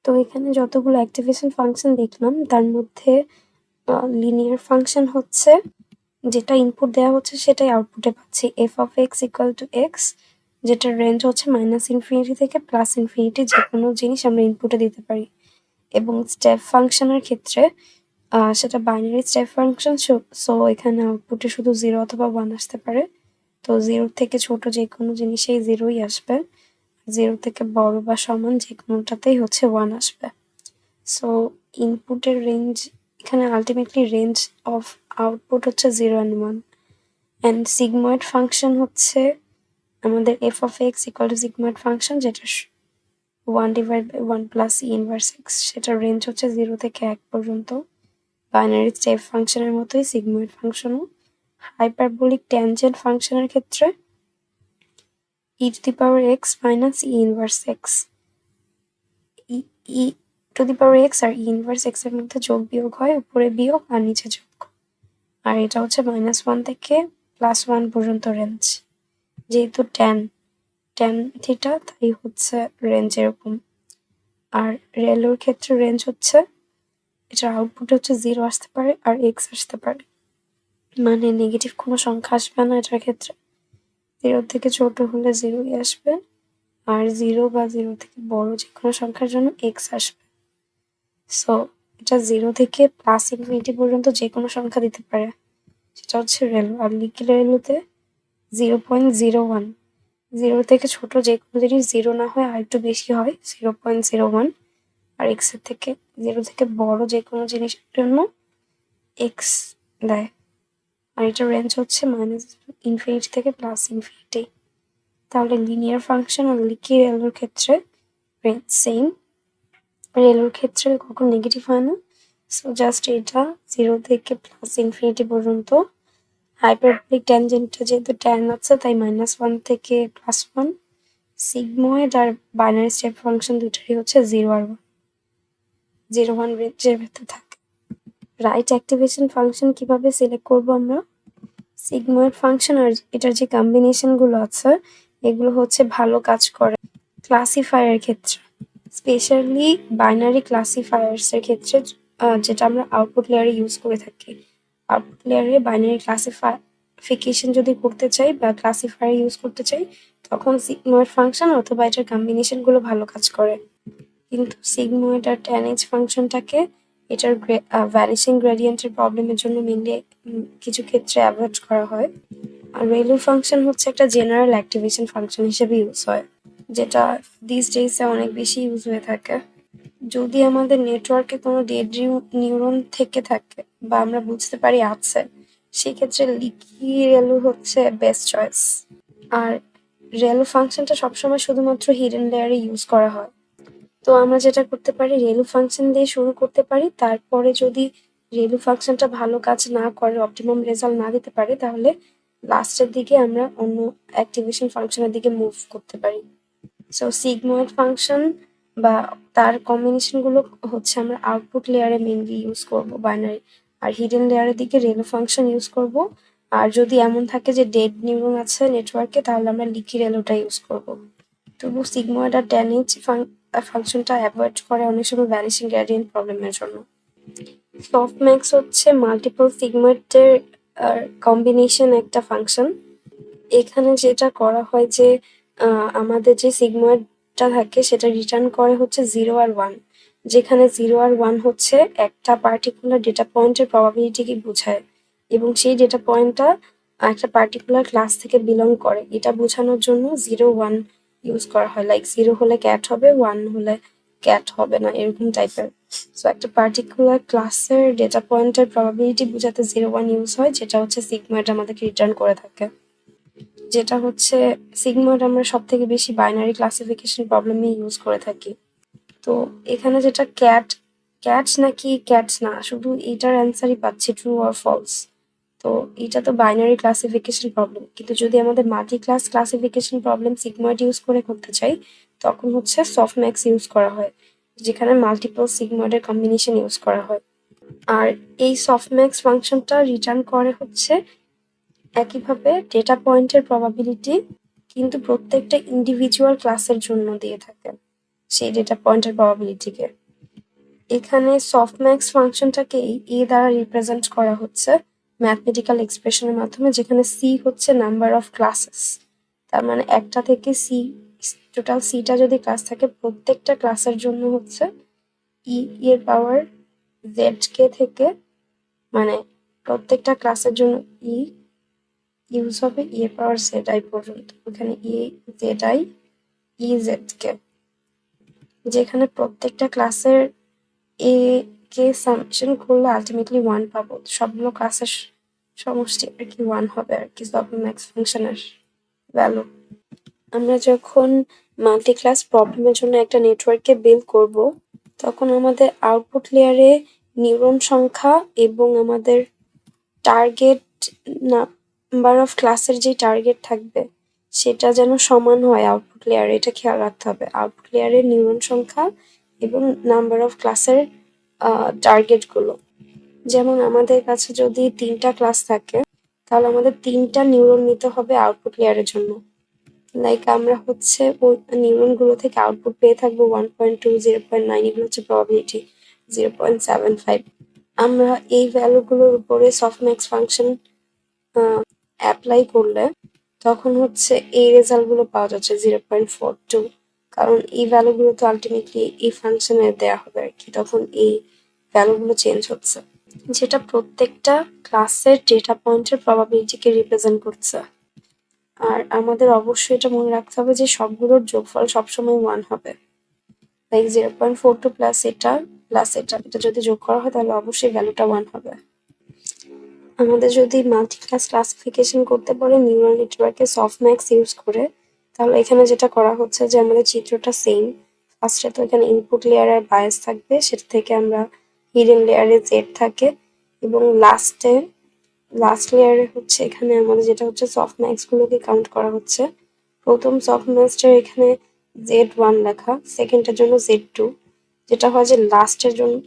তো এখানে যতগুলো অ্যাক্টিভেশন ফাংশন দেখলাম তার মধ্যে লিনিয়ার ফাংশন হচ্ছে যেটা ইনপুট দেওয়া হচ্ছে সেটাই আউটপুটে পাচ্ছি F of x equal to x, যেটার রেঞ্জ হচ্ছে -ইনফিনিটি থেকে +ইনফিনিটি, যে কোনো জিনিস আমরা ইনপুটে দিতে পারি। এবং স্টেপ ফাংশনের ক্ষেত্রে সেটা বাইনারি স্টেপ ফাংশন, সো এখানে আউটপুটে শুধু 0 অথবা 1 আসতে পারে। তো 0 থেকে ছোট যে কোনো জিনিসেই 0ই আসবে, 0 থেকে বড় বা সমান যে কোনোটাতেই হচ্ছে 1 আসবে। সো ইনপুটের রেঞ্জ এখানে আলটিমেটলি রেঞ্জ অফ আউটপুট হচ্ছে 0 and 1 অ্যান্ড সিগময়েড ফাংশন হচ্ছে আমাদের F of x equal to sigmoid function, যেটা 1/1 প্লাস ই ইনভার্স এক্স, সেটার রেঞ্জ হচ্ছে 0 থেকে 1 পর্যন্ত। বাইনারি স্টেপ ফাংশনের মতোই সিগময়েড ফাংশনও। হাইপারবোলিক ট্যানজেন্ট ফাংশনের ক্ষেত্রে E to the power X minus E inverse X, E to the power X আর ই ইনভার্স এক্স এর মধ্যে যোগ বিয়োগ হয়, উপরে বিয়োগ আর নিচে যোগ। আর এটা হচ্ছে -1 থেকে +1 পর্যন্ত রেঞ্জ। যেহেতু ট্যান থিটা তাই হচ্ছে রেঞ্জ এরকম। আর রেলোর ক্ষেত্রে রেঞ্জ হচ্ছে এটার আউটপুট হচ্ছে 0 আসতে পারে আর এক্স আসতে পারে, মানে নেগেটিভ কোনো সংখ্যা আসবে না এটার ক্ষেত্রে। 0 থেকে ছোট হলে 0ই আসবে, আর 0 বা 0 থেকে বড় যে কোনো সংখ্যার জন্য এক্স আসবে। সো এটা 0 থেকে +ইনফিনিটি পর্যন্ত যে কোনো সংখ্যা দিতে পারে, সেটা হচ্ছে রেলো। আর লিকি রেলোতে 0.01, 0 থেকে ছোট যে কোনো জিনিস 0 না হয় আর একটু বেশি হয় 0.01, আর এক্স এর থেকে 0 থেকে বড় যে কোনো জিনিসের জন্য এক্স দেয়। আর এটার রেঞ্জ হচ্ছে -ইনফিনিটি থেকে +ইনফিনিটি। তাহলে লিনিয়ার ফাংশন আর লিকি রেলোর ক্ষেত্রে রেঞ্জ সেম। রেলোর ক্ষেত্রে কখনো নেগেটিভ হয় না, সো জাস্ট এটা 0 থেকে +ইনফিনিটি পর্যন্ত। হাইপারবোলিক ট্যানজেন্টটা যেহেতু ট্যান আছে তাই -1 থেকে +1। সিগময়েড আর বাইনারি স্টেপ ফাংশন দুটারই হচ্ছে 0 আর 1, 0-1 রেঞ্জের ভেতর থাকে। রাইট অ্যাক্টিভেশন ফাংশন কিভাবে সিলেক্ট করব আমরা? সিগময়েড ফাংশন আর এটার যে কম্বিনেশনগুলো আছে এগুলো হচ্ছে ভালো কাজ করে ক্লাসিফায়ারের ক্ষেত্রে, স্পেশালি বাইনারি ক্লাসিফায়ার্সের ক্ষেত্রে, যেটা আমরা আউটপুট লেয়ারে ইউজ করে থাকি। আউটপুট লেয়ারে বাইনারি ক্লাসিফিকেশন যদি করতে চাই বা ক্লাসিফায়ার ইউজ করতে চাই তখন সিগময়েড ফাংশন অথবা এটার কম্বিনেশনগুলো ভালো কাজ করে। কিন্তু সিগময়েড আর ট্যানএইচ ফাংশনটাকে এটার ভ্যানিশিং গ্রেডিয়েন্টের প্রবলেমের জন্য মেনলি কিছু ক্ষেত্রে অ্যাভয়েড করা হয়। আর রেলো ফাংশন হচ্ছে একটা জেনারেল অ্যাক্টিভেশন ফাংশন হিসেবে ইউজ হয়, যেটা দিস ডেইসে অনেক বেশি ইউজ হয়ে থাকে। যদি আমাদের নেটওয়ার্কে কোনো ডেড নিউরন থেকে থাকে বা আমরা বুঝতে পারি আছে, সেক্ষেত্রে লিকি রেলো হচ্ছে বেস্ট চয়েস। আর রেলো ফাংশনটা সবসময় শুধুমাত্র হিডেন লেয়ারে ইউজ করা হয়। তো আমরা যেটা করতে পারি রেলো ফাংশন দিয়ে শুরু করতে পারি, তারপরে যদি রেলো ফাংশনটা ভালো কাজ না করে, অপটিমাম রেজাল্ট না দিতে পারে, তাহলে লাস্টের দিকে আমরা অন্য অ্যাক্টিভেশন ফাংশনের দিকে মুভ করতে পারি। সো সিগময়েড ফাংশন বা তার কম্বিনেশনগুলো হচ্ছে আমরা আউটপুট লেয়ারে মেনলি ইউজ করব বাইনারি, আর হিডেন লেয়ারের দিকে রেলো ফাংশন ইউজ করব। আর যদি এমন থাকে যে ডেড নিউরন আছে নেটওয়ার্কে তাহলে আমরা লিকি রেলোটা ইউজ করব। তবু সিগময়েড আর ট্যানএইচ ফাংশনটা অ্যাভয়েড করে অনেক সময় ভ্যানিশিং গ্রেডিয়েন্ট প্রবলেমের জন্য। সফটম্যাক্স হচ্ছে মাল্টিপল সিগময়েডের কম্বিনেশন একটা ফাংশন। এখানে যেটা করা হয় যে আমাদের যে সিগময়েডটা থাকে সেটা রিটার্ন করে হচ্ছে 0 আর 1, যেখানে 0 আর 1 হচ্ছে একটা পার্টিকুলার ডেটা পয়েন্টের প্রবাবিলিটিকে বোঝায় এবং সেই ডেটা পয়েন্টটা একটা পার্টিকুলার ক্লাস থেকে বিলং করে, এটা বোঝানোর জন্য 0-1 ইউজ করা হয়। লাইক 0 হলে ক্যাট হবে, 1 হলে ক্যাট হবে না, এরকম টাইপের। সো একটা পার্টিকুলার ক্লাসের ডেটা পয়েন্টের প্রবাবিলিটি বোঝাতে 0-1 ইউজ হয়, যেটা হচ্ছে সিগময়েড আমাদেরকে রিটার্ন করে থাকে। যেটা হচ্ছে সিগময়েড আমরা সব থেকে বেশি বাইনারি ক্লাসিফিকেশন প্রবলেমে ইউজ করে থাকি। তো এখানে যেটা ক্যাট নাকি ক্যাট না, শুধু এটার অ্যান্সারই পাচ্ছি ট্রু অর ফলস। তো এটা তো বাইনারি ক্লাসিফিকেশন প্রবলেম, কিন্তু যদি আমাদের multi class classification problem sigmoid use করে করতে চাই তখন হচ্ছে সফটম্যাক্স ইউজ করা হয়, যেখানে মাল্টিপল সিগময়েডের কম্বিনেশন ইউজ করা হয়। আর এই সফটম্যাক্স ফাংশনটা রিটার্ন করে হচ্ছে একইভাবে ডেটা পয়েন্টের প্রবাবিলিটি, কিন্তু প্রত্যেকটা ইন্ডিভিজুয়াল ক্লাসের জন্য দিয়ে থাকে। সেই ডেটা পয়েন্টের প্রবাবিলিটিকে। এখানে সফটম্যাক্স ফাংশনটাকে ই দ্বারা রিপ্রেজেন্ট করা হচ্ছে ম্যাথমেটিক্যাল এক্সপ্রেশনের মাধ্যমে, যেখানে সি হচ্ছে নাম্বার অফ ক্লাসেস। তার মানে একটা থেকে সি, টোটাল সিটা যদি ক্লাস থাকে, প্রত্যেকটা ক্লাসের জন্য হচ্ছে ই এর পাওয়ার জেড কে থেকে, মানে প্রত্যেকটা ক্লাসের জন্য ই ইউজ হবে ই এর পাওয়ার জেড আই পর্যন্ত। এখানে E Z I E Z কে, যেখানে প্রত্যেকটা ক্লাসের এ কে সামেশন করলে আলটিমেটলি 1 পাবো। সবগুলো ক্লাসের সমষ্টি আর কি 1 হবে আর কি সফটম্যাক্স ফাংশনের ভ্যালু। আমরা যখন মাল্টি ক্লাস প্রবলেমের জন্য একটা নেটওয়ার্ককে বিল্ড করব, তখন আমাদের আউটপুট লেয়ারে নিউরন সংখ্যা এবং আমাদের টার্গেট নাম্বার অফ ক্লাসের যে টার্গেট থাকবে সেটা যেন সমান হয় আউটপুট লেয়ারে, এটা খেয়াল রাখতে হবে। আউটপুট লেয়ারে নিউরন সংখ্যা এবং নাম্বার অফ ক্লাসের টার্গেটগুলো, যেমন আমাদের কাছে যদি 3টা ক্লাস থাকে, তাহলে আমাদের 3টা নিউরন নিতে হবে আউটপুট লেয়ারের জন্য। লাইক আমরা হচ্ছে ওই নিউরনগুলো থেকে আউটপুট পেয়ে থাকবো 1.2, 0.9, এগুলো হচ্ছে প্রবাবিলিটি, 0.75। আমরা এই ভ্যালুগুলোর উপরে সফটম্যাক্স ফাংশন অ্যাপ্লাই করলে তখন হচ্ছে এই রেজাল্টগুলো পাওয়া যাচ্ছে 0.42, কারণ এই ভ্যালুগুলো তো আলটিমেটলি এই ফাংশনে দেওয়া হবে আর কি, তখন এই ভ্যালুগুলো চেঞ্জ হচ্ছে, যেটা প্রত্যেকটা ক্লাসের ডেটা পয়েন্টের প্রবাবিলিটিকে রিপ্রেজেন্ট করছে। আর আমাদের অবশ্যই এটা মনে রাখতে হবে যে সবগুলোর যোগফল সবসময় 1 হবে। লাইক 0.42 প্লাস এটা প্লাস এটা, এটা যদি যোগ করা হয় তাহলে অবশ্যই ভ্যালুটা 1 হবে। আমাদের যদি মাল্টি ক্লাস ক্লাসিফিকেশন করতে পারে নিউরাল নেটওয়ার্কে সফটম্যাক্স ইউজ করে, তাহলে এখানে যেটা করা হচ্ছে যে আমাদের চিত্রটা সেম। ফার্স্টে তো এখানে ইনপুট লেয়ারের বায়াস থাকবে, সেটা থেকে আমরা হিডেন লেয়ারে জেড থাকে, এবং লাস্ট লেয়ারে হচ্ছে এখানে আমাদের যেটা হচ্ছে সফটম্যাক্স গুলোকে কাউন্ট করা হচ্ছে। প্রথম সফটম্যাক্সটার এখানে Z1 লেখা, সেকেন্ডটার জন্য Z2, যেটা হয় যে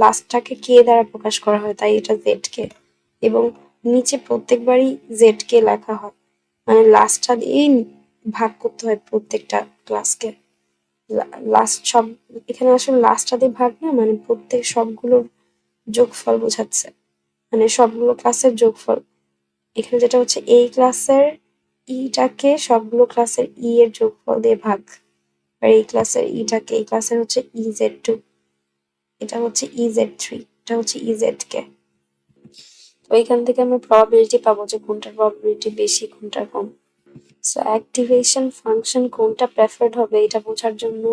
লাস্টটাকে কে দ্বারা প্রকাশ করা হয়, তাই এটা জেড কে, এবং নিচে প্রত্যেকবারই জেড কে লেখা হয়, মানে লাস্টটা দিয়েই ভাগ করতে হয় প্রত্যেকটা ক্লাসকে। লাস্ট সব এখানে আসলে লাস্টটা দিয়ে ভাগ না, মানে প্রত্যেক সবগুলোর যোগফল বোঝাচ্ছে, মানে সবগুলো ক্লাসের যোগফল। এখানে যেটা হচ্ছে এই ক্লাসের ইটাকে সবগুলো ক্লাসের ই এর যোগফল দিয়ে ভাগ, আর এই ক্লাসের ইটাকে এই ক্লাসের হচ্ছে EZ2, এটা হচ্ছে EZ3, এটা হচ্ছে EZK। তো এখান থেকে আমরা প্রবাবিলিটি পাবো যে কোনটার প্রবাবিলিটি বেশি কোনটার কম। সো অ্যাক্টিভেশন ফাংশন কোনটা প্রেফার্ড হবে এটা বোঝার জন্য,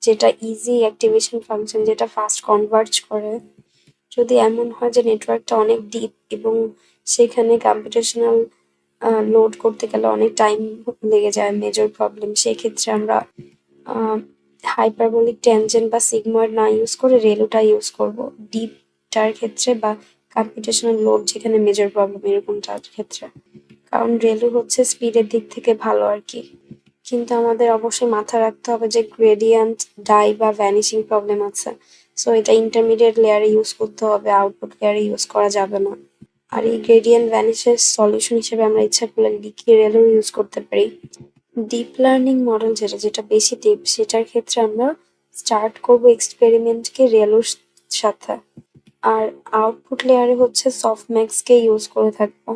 যেটা ইজি অ্যাক্টিভেশন ফাংশন, যেটা ফাস্ট কনভার্জ করে, যদি এমন হয় যে নেটওয়ার্কটা অনেক ডিপ এবং সেখানে কম্পিউটেশনাল লোড করতে গেলে অনেক টাইম লেগে যায়, মেজর প্রবলেম, সেক্ষেত্রে আমরা হাইপারবোলিক ট্যানজেন্ট বা সিগময়েড না ইউজ করে রেলোটা ইউজ করব ডিপটার ক্ষেত্রে, বা কম্পিউটেশনাল লোড যেখানে মেজর প্রবলেম এরকমটার ক্ষেত্রে, কারণ রেলো হচ্ছে স্পিডের দিক থেকে ভালো আর কি। কিন্তু আমাদের অবশ্যই মাথায় রাখতে হবে যে গ্রেডিয়েন্ট, ডাই বা ভ্যানিশিং প্রবলেম আছে, সো এটা ইন্টারমিডিয়েট লেয়ারে ইউজ করতে হবে, আউটপুট লেয়ারে ইউজ করা যাবে না। আর এই গ্রেডিয়েন্ট ভ্যানিশের সলিউশন হিসেবে আমরা ইচ্ছা করলে লিকি রেলও ইউজ করতে পারি। ডিপ লার্নিং মডেল যেটা বেশি ডিপ, সেটার ক্ষেত্রে আমরা স্টার্ট করব এক্সপেরিমেন্টকে রেলোর সাথে, আর আউটপুট লেয়ারে হচ্ছে সফটম্যাক্সকে ইউজ করে থাকবো।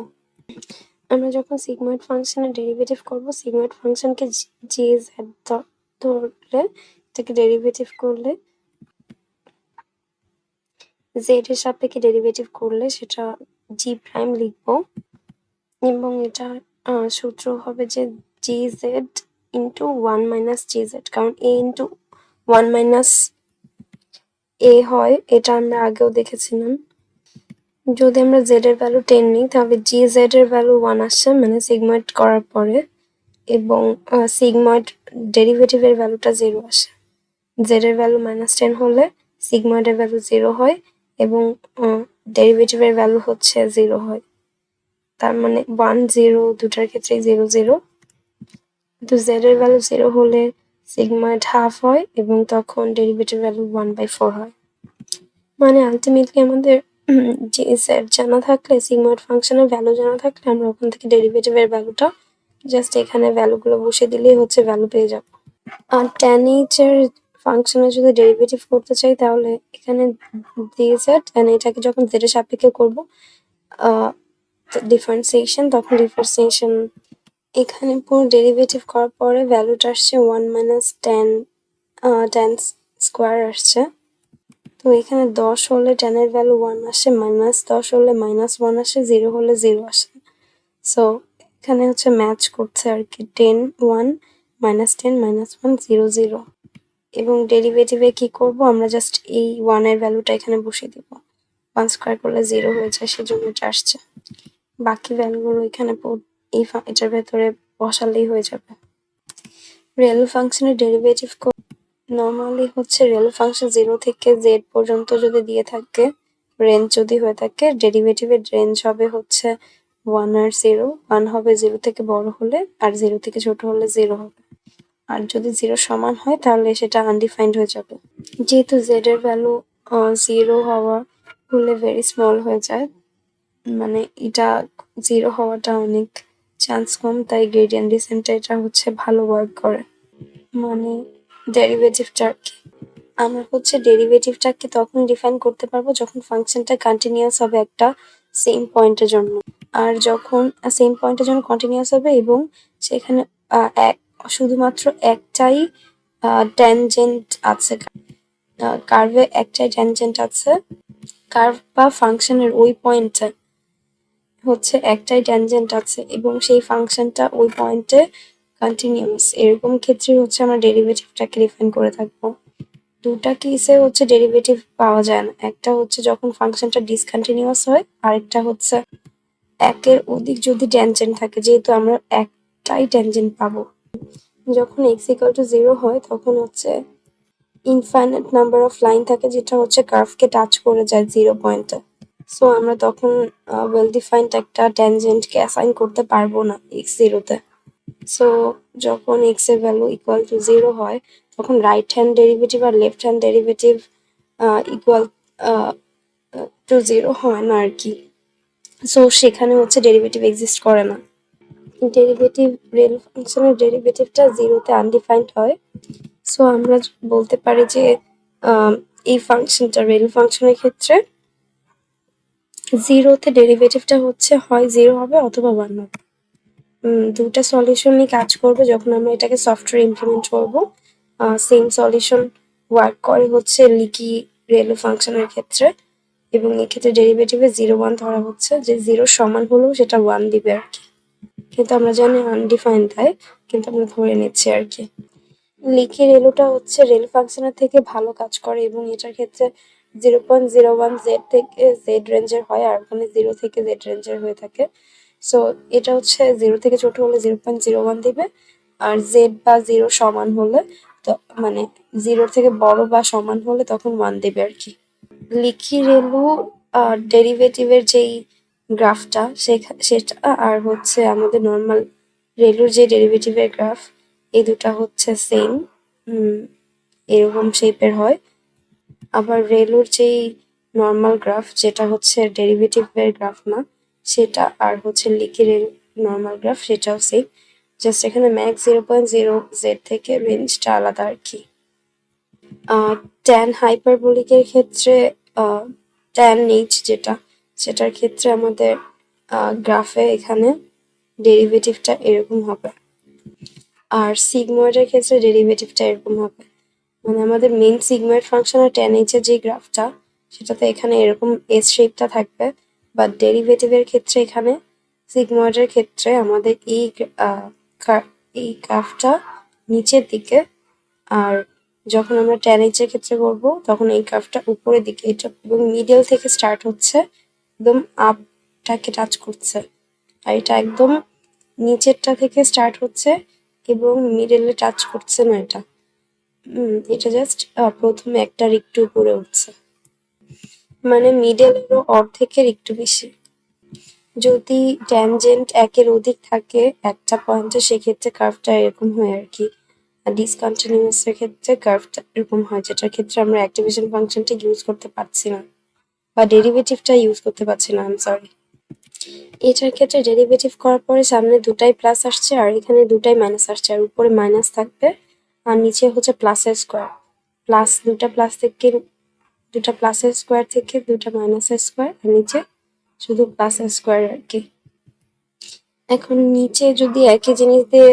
আমরা যখন সিগময়েড ফাংশনের ডেরিভেটিভ করব, সিগময়েড ফাংশনকে jz ধরে এটাকে ডেরিভেটিভ করলে, z এর সাপেক্ষে ডেরিভেটিভ করলে সেটা g প্রাইম লিখবো, এবং এটা সূত্র হবে যে gz ইন্টু 1 মাইনাস gz, কারণ a ইন্টু 1 মাইনাস a হয়, এটা আমরা আগেও দেখেছিলাম। যদি আমরা z এর ভ্যালু 10 নিই তাহলে gz এর ভ্যালু 1 আসছে, মানে সিগময়েড করার পরে, এবং সিগময়েড ডেরিভেটিভের ভ্যালুটা 0 আসে। z এর ভ্যালু -10 হলে সিগময়েডের ভ্যালু 0 হয় এবং ডেরিভেটিভের ভ্যালু হচ্ছে 0 হয়। তার মানে 1 0 দুটার ক্ষেত্রেই 0 0, কিন্তু z এর ভ্যালু 0 হলে সিগময়েড হাফ হয় এবং তখন ডেরিভেটিভ ভ্যালু 1/4 হয়। মানে আলটিমেটলি আমাদের যে z জানা থাকলে, সিগময়েড ফাংশনের ভ্যালু জানা থাকলে, আমরা ওখান থেকে ডেরিভেটিভের ভ্যালুটা জাস্ট এখানে ভ্যালুগুলো বসিয়ে দিলেই হচ্ছে ভ্যালু পেয়ে যাব। আর tan h এর ফাংশনের যদি ডেরিভেটিভ করতে চাই তাহলে এখানে dz এন্ড এটাকে যখন z এর সাপেক্ষে করব ডিফারেন্সিয়েশন, তখন ডিফারেন্সিয়েশন এখানে পুরো ডেরিভেটিভ করার পরে ভ্যালুটা আসছে 1 মাইনাস টেন স্কোয়ার আসছে। তো এখানে 10 হলে 10 এর ভ্যালু 1 আসে, -10 হলে -1 আসে, 0 হলে 0 আসে। সো এখানে হচ্ছে ম্যাচ করছে আর কি, 10 1 -10 -1 0 0। এবং ডেরিভেটিভে কি করব, আমরা জাস্ট এই 1 এর ভ্যালুটা এখানে বসিয়ে দিব। 1 স্কোয়ার করলে 0 হয়ে যায়, সেজন্য এটা আসছে। বাকি ভ্যালুগুলো এখানে এটার ভেতরে বসালেই হয়ে যাবে। রিয়েল ফাংশনের ডেরিভেটিভ নর্মালি হচ্ছে রিয়েল ফাংশন 0 থেকে z পর্যন্ত যদি দিয়ে থাকে, রেঞ্জ যদি হয়ে থাকে, ডেরিভেটিভের রেঞ্জ হবে হচ্ছে 1 আর 0। 1 হবে 0 থেকে বড় হলে, আর 0 থেকে ছোট হলে 0 হবে। আর যদি 0 সমান হয় তাহলে সেটা আনডিফাইন্ড হয়ে যাবে। যেহেতু z এর ভ্যালু 0 হলে ভেরি স্মল হয়ে যায়, মানে এটা 0 হওয়াটা অনেক চান্স কম, তাই গ্রেডিয়েন্ট ডিসেন্টটা এটা হচ্ছে ভালো ওয়ার্ক করে। মানে ডেরিভেটিভটা কি, আমরা হচ্ছে ডেরিভেটিভটাকে তখন ডিফাইন করতে পারবো যখন ফাংশনটা কন্টিনিউয়াস হবে একটা সেম পয়েন্টের জন্য। আর যখন সেম পয়েন্টের জন্য কন্টিনিউয়াস হবে এবং সেখানে শুধুমাত্র একটাই ট্যানজেন্ট আছে, কার্ভে একটাই ট্যানজেন্ট আছে, কার্ভ বা ফাংশনের ওই পয়েন্টে হচ্ছে একটাই ট্যানজেন্ট আছে এবং সেই ফাংশনটা ওই পয়েন্টে কন্টিনিউয়াস, এরকম ক্ষেত্রে হচ্ছে আমরা ডেরিভেটিভটাকে ডিফাইন করে থাকবো। দুটা কেসে হচ্ছে ডেরিভেটিভ পাওয়া যায় না, একটা হচ্ছে যখন ফাংশনটা ডিসকন্টিনিউয়াস হয়, আরেকটা হচ্ছে একের অধিক যদি ট্যানজেন্ট থাকে, যেহেতু আমরা একটাই ট্যানজেন্ট পাবো। যখন x=0 হয় তখন হচ্ছে ইনফাইনাইট নাম্বার অফ লাইন থাকে, যেটা হচ্ছে কার্ভকে টাচ করে যায় 0 পয়েন্টে। সো আমরা তখন ওয়েল ডিফাইন্ড একটা ট্যানজেন্টকে অ্যাসাইন করতে পারবো না x0-তে। সো যখন x এর ভ্যালু ইকুয়াল টু 0 হয় তখন রাইট হ্যান্ড ডেরিভেটিভ আর left hand derivative equal to 0 হয় না আর কি। সো সেখানে হচ্ছে ডেরিভেটিভ এক্সিস্ট করে না। ডেরিভেটিভ রিয়েল ফাংশনের ডেরিভেটিভটা 0-তে আনডিফাইন্ড হয়। সো আমরা বলতে পারি যে এই ফাংশনটা রিয়েল ফাংশনের ক্ষেত্রে 0-তে ডেরিভেটিভটা হচ্ছে হয় 0 হবে অথবা 1 হবে। দুটা সলিউশনই কাজ করবে যখন আমরা এটাকে সফটওয়্যার ইমপ্লিমেন্ট করব। সেম সলিউশন ওয়ার্ক করে হচ্ছে লিকি রেলো ফাংশনের ক্ষেত্রে, এবং এক্ষেত্রে ডেরিভেটিভে 0 1 ধরা হচ্ছে, যে 0 সমান হলেও সেটা 1 দিবে আর কি। কিন্তু আমরা জানি আনডিফাইন্ড দেয়, কিন্তু আমরা ধরে নিচ্ছি আর কি। লিকি রেলোটা হচ্ছে রেল ফাংশনের থেকে ভালো কাজ করে এবং এটার ক্ষেত্রে 0.01 জেড থেকে জেড রেঞ্জের হয়, আর ওখানে 0 থেকে জেড রেঞ্জের হয়ে থাকে। সো এটা হচ্ছে 0 থেকে ছোট হলে 0.01 দিবে, আর জেড বা 0 সমান হলে, তো মানে 0 থেকে বড় বা সমান হলে তখন 1 দিবে আর কি। লিকি রেলো ডেরিভেটিভের যেই গ্রাফটা সেটা আর হচ্ছে আমাদের নর্মাল রেলোর যে ডেরিভেটিভের গ্রাফ, এই দুটা হচ্ছে সেম, এরকম শেপের হয়। আবার রেলোর যেই নর্মাল গ্রাফ, যেটা হচ্ছে ডেরিভেটিভের গ্রাফ না, সেটা আর হচ্ছে লিকি রেল নর্মাল গ্রাফ, সেটাও সেম, জাস্ট এখানে ম্যাক্স 0.0 জেড থেকে রেঞ্জটা আলাদা আর কি। ট্যান হাইপারবোলিকের ক্ষেত্রে ট্যান এইচ সেটার ক্ষেত্রে আমাদের গ্রাফে এখানে ডেরিভেটিভটা এরকম হবে, আর সিগময়েডের ক্ষেত্রে ডেরিভেটিভটা এরকম হবে। মানে আমাদের মেইন সিগময়েড ফাংশনের ট্যান এইচ এর যে গ্রাফটা, সেটাতে এখানে এরকম এস শেপটা থাকবে, বাট ডেরিভেটিভের ক্ষেত্রে এখানে সিগময়েডের ক্ষেত্রে আমাদের এই গ্রাফটা নিচের দিকে, আর যখন আমরা ট্যান এইচ এর ক্ষেত্রে করবো তখন এই গ্রাফটা উপরের দিকে, এটা এবং মিডল থেকে স্টার্ট হচ্ছে, একদম আপটাকে টাচ করছে, আর এটা একদম নিচেরটা থেকে স্টার্ট হচ্ছে এবং মিডলে টাচ করছে না এটা। এটা জাস্ট প্রথমে একটার একটু উপরে উঠছে, মানে মিডলেরও অর্ধেকের একটু বেশি। যদি ট্যানজেন্ট একের অধিক থাকে একটা পয়েন্টে, সেক্ষেত্রে কার্ভটা এরকম হয় আর কি। আর ডিসকন্টিনিউয়াস এর ক্ষেত্রে কার্ভটা এরকম হয়, যেটার ক্ষেত্রে আমরা অ্যাক্টিভেশন ফাংশনটা ইউজ করতে পারছি না, বা ডেরিভেটিভটা ইউজ করতে পারছি না, আই এম সরি। এটার ক্ষেত্রে ডেরিভেটিভ করার পরে সামনে দুটাই প্লাস আসছে আর এখানে দুটাই মাইনাস আসছে, আর উপরে মাইনাস থাকবে আর নিচে হচ্ছে প্লাসের স্কোয়ার। প্লাস দুটা প্লাসের স্কোয়ার থেকে দুটা মাইনাসের স্কোয়ার, আর নিচে শুধু প্লাসের স্কোয়ার আর কি। এখন নিচে যদি একই জিনিস দিয়ে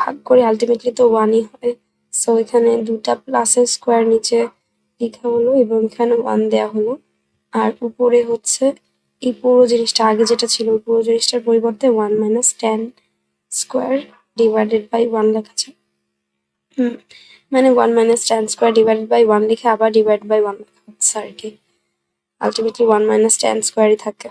ভাগ করে আলটিমেটলি তো ওয়ানই হয়। সো এখানে দুটা প্লাসের স্কোয়ার নিচে লেখা হলো এবং এখানে ওয়ান দেওয়া হলো। আর উপরে হচ্ছে এই পুরো জিনিসটা আগে যেটা ছিল ওই পুরো জিনিসটার পরিবর্তে 1 minus tan square divided by 1 লেখা আছে। মানে 1 minus tan square divided by 1 লিখে আবার ডিভাইড বাই 1 লেখা হচ্ছে আর কি। আলটিমেটলি 1 মাইনাস ট্যান স্কোয়ারই থাকে।